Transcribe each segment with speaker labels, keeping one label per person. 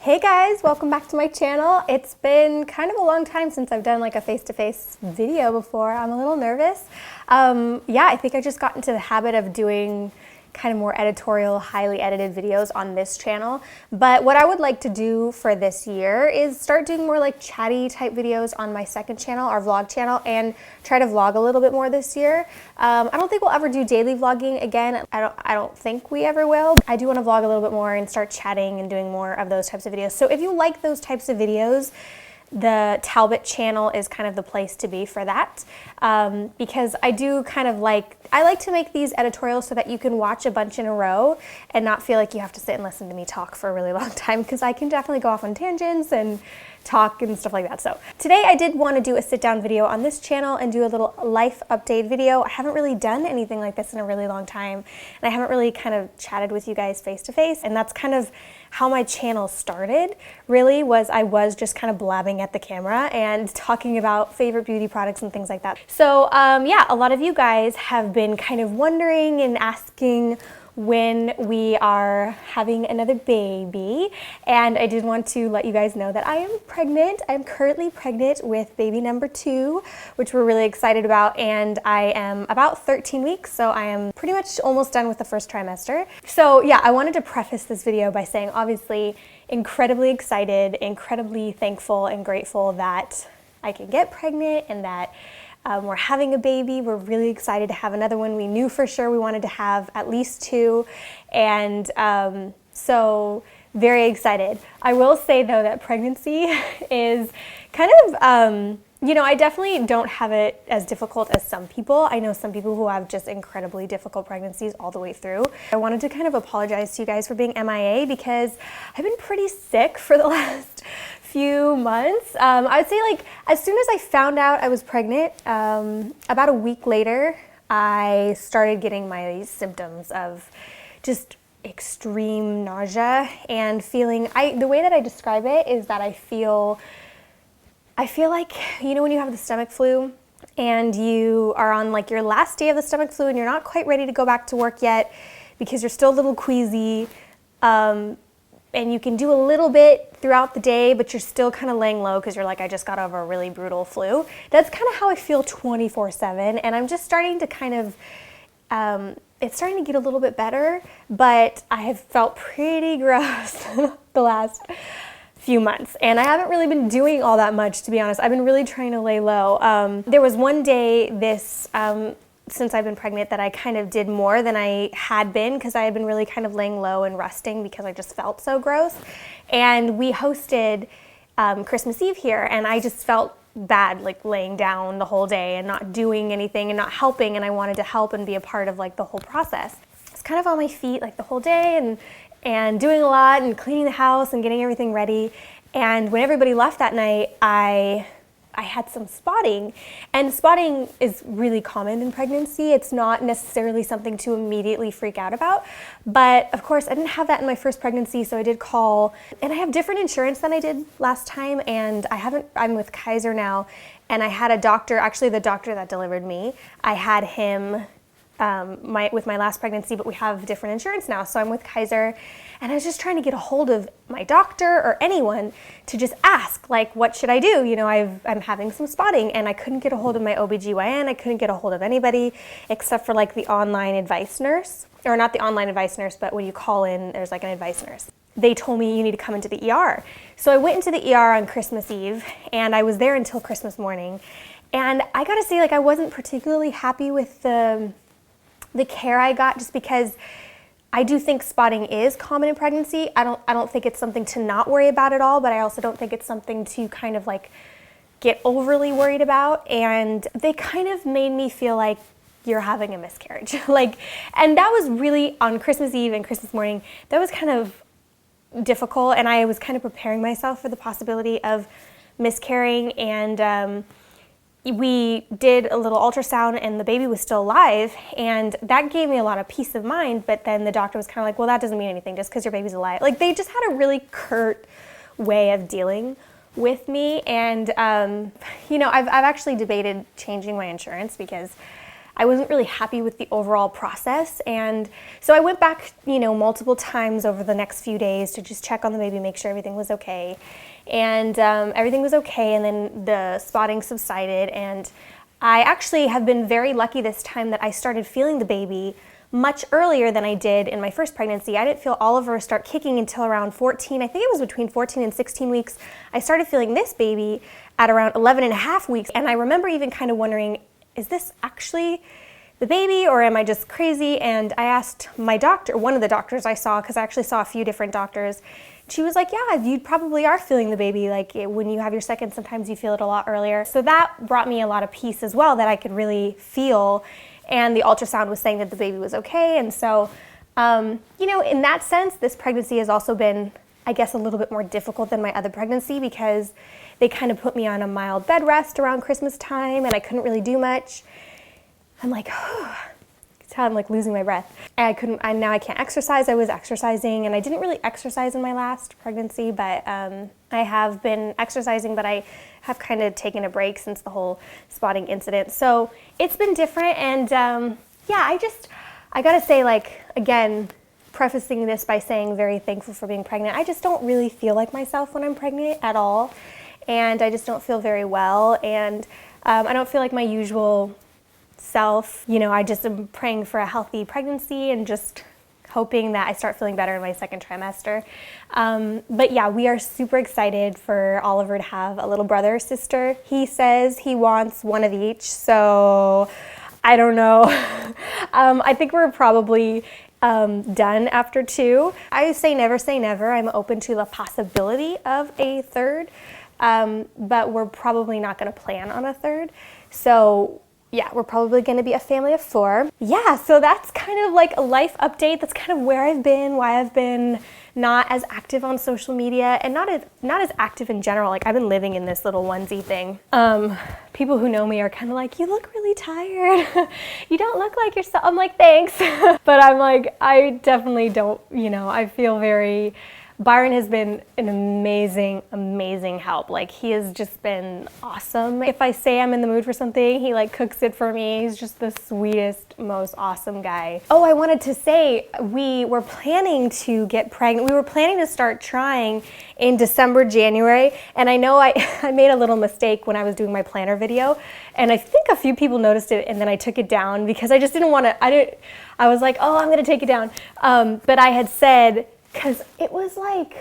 Speaker 1: Hey guys, welcome back to my channel. It's been kind of a long time since I've done like a face-to-face video before. I'm a little nervous. Yeah, I think I just got into the habit of doing kind of more editorial, highly edited videos on this channel. But what I would like to do for this year is start doing more like chatty type videos on my second channel, our vlog channel, and try to vlog a little bit more this year. I don't think we'll ever do daily vlogging again. I don't think we ever will. I do want to vlog a little bit more and start chatting and doing more of those types of videos. So if you like those types of videos, the Talbott channel is kind of the place to be for that, because I do kind of I like to make these editorials so that you can watch a bunch in a row and not feel like you have to sit and listen to me talk for a really long time, because I can definitely go off on tangents and talk and stuff like that. So today I did want to do a sit down video on this channel and do a little life update video. I haven't really done anything like this in a really long time, and I haven't really kind of chatted with you guys face to face, and that's kind of how my channel started. Really was I was just kind of blabbing at the camera and talking about favorite beauty products and things like that. So yeah, a lot of you guys have been kind of wondering and asking when we are having another baby, and I did want to let you guys know that I am pregnant. I'm currently pregnant with baby number 2, which we're really excited about, and I am about 13 weeks, so I am pretty much almost done with the first trimester. So yeah, I wanted to preface this video by saying, obviously, incredibly excited, incredibly thankful and grateful that I can get pregnant and that we're having a baby. We're really excited to have another one. We knew for sure we wanted to have at least 2, and so very excited. I will say though that pregnancy is kind of, you know, I definitely don't have it as difficult as some people. I know some people who have just incredibly difficult pregnancies all the way through. I wanted to kind of apologize to you guys for being MIA, because I've been pretty sick for the last few months. I would say like as soon as I found out I was pregnant, about a week later, I started getting my symptoms of just extreme nausea and feeling, the way that I describe it is that I feel like, you know, when you have the stomach flu and you are on like your last day of the stomach flu and you're not quite ready to go back to work yet because you're still a little queasy, and you can do a little bit throughout the day, but you're still kind of laying low because you're like, I just got over a really brutal flu. That's kind of how I feel 24/7, and I'm just starting to kind of, it's starting to get a little bit better, but I have felt pretty gross the last few months, and I haven't really been doing all that much, to be honest. I've been really trying to lay low. There was one day since I've been pregnant that I kind of did more than I had been, because I had been really kind of laying low and resting because I just felt so gross. And we hosted Christmas Eve here, and I just felt bad, like laying down the whole day and not doing anything and not helping, and I wanted to help and be a part of like the whole process. I was kind of on my feet like the whole day and doing a lot and cleaning the house and getting everything ready. And when everybody left that night, I had some spotting, and spotting is really common in pregnancy. It's not necessarily something to immediately freak out about, but of course I didn't have that in my first pregnancy, so I did call, and I have different insurance than I did last time, and I'm with Kaiser now, and I had a doctor, actually the doctor that delivered me, I had him with my last pregnancy, but we have different insurance now, so I'm with Kaiser, and I was just trying to get a hold of my doctor or anyone to just ask, like, what should I do? You know, I'm having some spotting, and I couldn't get a hold of my OBGYN, I couldn't get a hold of anybody except for like the online advice nurse, or not the online advice nurse, but when you call in, there's like an advice nurse. They told me you need to come into the ER. So I went into the ER on Christmas Eve, and I was there until Christmas morning, and I gotta say, like, I wasn't particularly happy with the care I got, just because I do think spotting is common in pregnancy. I don't think it's something to not worry about at all, but I also don't think it's something to kind of like get overly worried about. And they kind of made me feel like you're having a miscarriage. And that was really on Christmas Eve and Christmas morning, that was kind of difficult, and I was kind of preparing myself for the possibility of miscarrying, and we did a little ultrasound and the baby was still alive, and that gave me a lot of peace of mind. But then the doctor was kind of like, well, that doesn't mean anything just because your baby's alive. Like, they just had a really curt way of dealing with me. And you know, I've actually debated changing my insurance, because I wasn't really happy with the overall process. And so I went back, multiple times over the next few days to just check on the baby, make sure everything was okay. And everything was okay, and then the spotting subsided, and I actually have been very lucky this time that I started feeling the baby much earlier than I did in my first pregnancy. I didn't feel Oliver start kicking until around 14. I think it was between 14 and 16 weeks. I started feeling this baby at around 11 and a half weeks, and I remember even kind of wondering, is this actually the baby, or am I just crazy? And I asked my doctor, one of the doctors I saw, because I actually saw a few different doctors. She was like, yeah, you probably are feeling the baby. Like when you have your second, sometimes you feel it a lot earlier. So that brought me a lot of peace as well, that I could really feel. And the ultrasound was saying that the baby was okay. And so, in that sense, this pregnancy has also been, I guess, a little bit more difficult than my other pregnancy, because they kind of put me on a mild bed rest around Christmas time, and I couldn't really do much. I'm like, I'm like losing my breath. Now I can't exercise. I was exercising, and I didn't really exercise in my last pregnancy, but I have been exercising, but I have kind of taken a break since the whole spotting incident. So it's been different, and I gotta say, like, again, prefacing this by saying very thankful for being pregnant. I just don't really feel like myself when I'm pregnant at all, and I just don't feel very well, and I don't feel like my usual self. I just am praying for a healthy pregnancy and just hoping that I start feeling better in my second trimester. But yeah, we are super excited for Oliver to have a little brother or sister. He says he wants one of each, so I don't know. I think we're probably done after 2. I say never. I'm open to the possibility of a third, but we're probably not going to plan on a third. So yeah, we're probably going to be a family of 4. Yeah, so that's kind of like a life update. That's kind of where I've been, why I've been not as active on social media, and not as active in general. Like, I've been living in this little onesie thing. People who know me are kind of like, you look really tired. You don't look like yourself. I'm like, thanks. But I'm like, I definitely don't, I feel very... Byron has been an amazing help. Like, he has just been awesome. If I say I'm in the mood for something, he like cooks it for me. He's just the sweetest, most awesome guy. Oh, I wanted to say, we were planning to get pregnant. We were planning to start trying in December, January. And I know I made a little mistake when I was doing my planner video. And I think a few people noticed it, and then I took it down because I just didn't want to, I was like, oh, I'm gonna take it down. But I had said, because it was like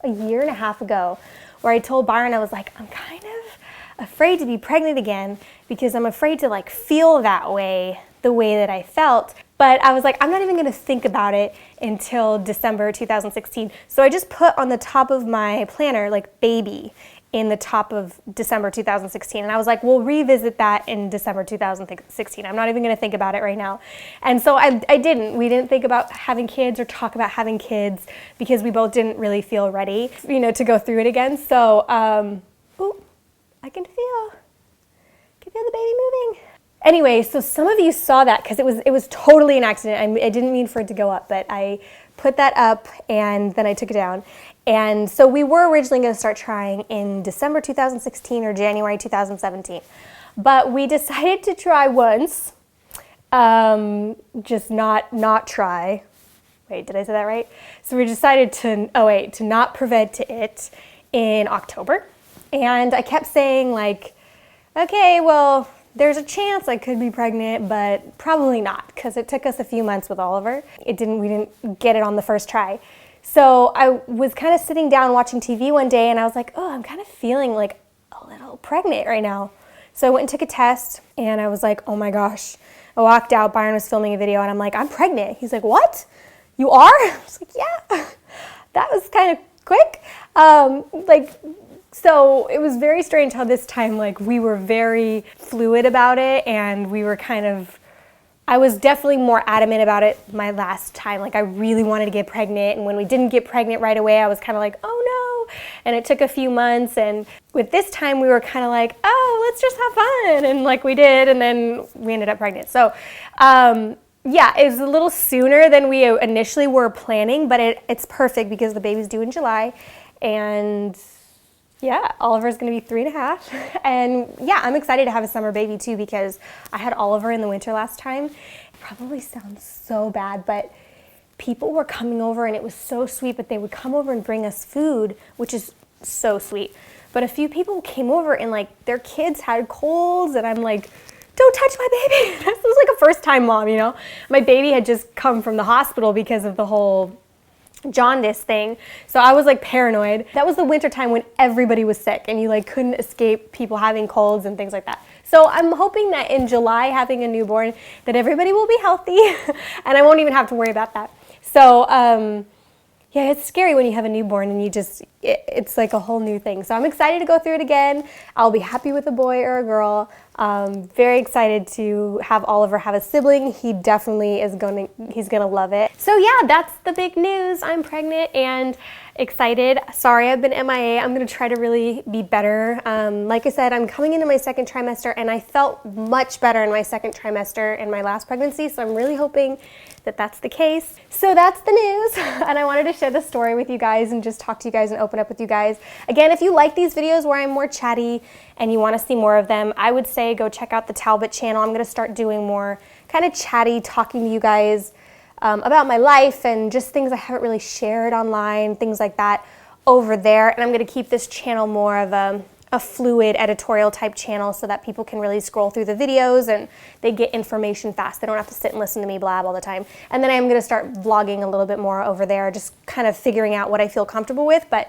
Speaker 1: a year and a half ago where I told Byron, I was like, I'm kind of afraid to be pregnant again because I'm afraid to like feel that way, the way that I felt. But I was like, I'm not even going to think about it until December 2016. So I just put on the top of my planner, like, baby, in the top of December 2016. And I was like, we'll revisit that in December 2016. I'm not even gonna think about it right now. And so I didn't. We didn't think about having kids or talk about having kids because we both didn't really feel ready, to go through it again. So, I can feel the baby moving. Anyway, so some of you saw that because it was totally an accident. I didn't mean for it to go up, but I put that up and then I took it down. And so we were originally going to start trying in December 2016 or January 2017. But we decided to try once, just not try. Wait, did I say that right? So we decided to not prevent it in October. And I kept saying, like, okay, well, there's a chance I could be pregnant, but probably not, because it took us a few months with Oliver. We didn't get it on the first try. So I was kind of sitting down watching TV one day, and I was like, oh, I'm kind of feeling like a little pregnant right now. So I went and took a test, and I was like, oh my gosh. I walked out, Byron was filming a video, and I'm like, I'm pregnant. He's like, what? You are? I was like, yeah. That was kind of quick. So it was very strange how this time, like, we were very fluid about it, and we were I was definitely more adamant about it my last time. Like, I really wanted to get pregnant, and when we didn't get pregnant right away, I was kind of like, oh no, and it took a few months. And with this time, we were kind of like, oh, let's just have fun, and like we did, and then we ended up pregnant. So yeah, it was a little sooner than we initially were planning, but it's perfect because the baby's due in July, and Yeah, Oliver's gonna be 3.5. And yeah, I'm excited to have a summer baby too because I had Oliver in the winter last time. It probably sounds so bad, but people were coming over and it was so sweet, but they would come over and bring us food, which is so sweet. But a few people came over and like their kids had colds and I'm like, don't touch my baby. This was like a first time mom, you know? My baby had just come from the hospital because of the whole jaundice thing. So I was like paranoid. That was the winter time when everybody was sick and you like couldn't escape people having colds and things like that. So I'm hoping that in July, having a newborn, that everybody will be healthy and I won't even have to worry about that. So yeah, it's scary when you have a newborn and you just, it's like a whole new thing. So I'm excited to go through it again. I'll be happy with a boy or a girl. Very excited to have Oliver have a sibling. He definitely is he's gonna love it. So yeah, that's the big news. I'm pregnant and excited. Sorry, I've been MIA. I'm gonna try to really be better. Like I said, I'm coming into my second trimester and I felt much better in my second trimester in my last pregnancy. So I'm really hoping that that's the case. So that's the news. And I wanted to share the story with you guys and just talk to you guys and open up with you guys. Again, if you like these videos where I'm more chatty and you want to see more of them, I would say go check out the Talbott channel. I'm gonna start doing more kind of chatty, talking to you guys about my life and just things I haven't really shared online, things like that over there. And I'm gonna keep this channel more of a fluid editorial type channel so that people can really scroll through the videos and they get information fast. They don't have to sit and listen to me blab all the time. And then I'm gonna start vlogging a little bit more over there, just kind of figuring out what I feel comfortable with, but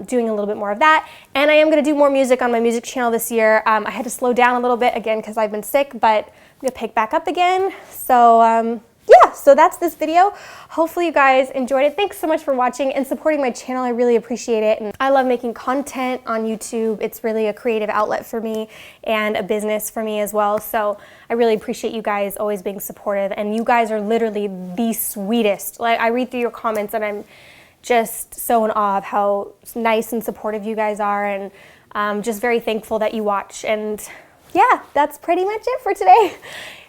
Speaker 1: doing a little bit more of that. And I am gonna do more music on my music channel this year. I had to slow down a little bit again because I've been sick, but I'm gonna pick back up again. So yeah, so that's this video. Hopefully you guys enjoyed it. Thanks so much for watching and supporting my channel. I really appreciate it. And I love making content on YouTube. It's really a creative outlet for me and a business for me as well. So I really appreciate you guys always being supportive. And you guys are literally the sweetest. Like I read through your comments and I'm just so in awe of how nice and supportive you guys are. And I'm just very thankful that you watch. And yeah, that's pretty much it for today.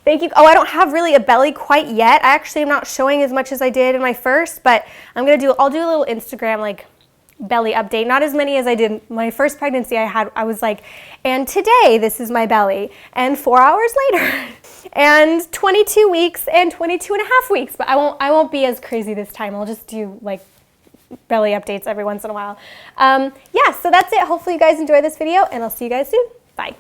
Speaker 1: Thank you. Oh, I don't have really a belly quite yet. I actually am not showing as much as I did in my first, but I'll do a little Instagram like belly update. Not as many as I did my first pregnancy. I was like, and today this is my belly, and 4 hours later, and 22 weeks and 22 and a half weeks. But I won't be as crazy this time. I'll just do like belly updates every once in a while. Yeah, so that's it. Hopefully you guys enjoy this video, and I'll see you guys soon. Bye.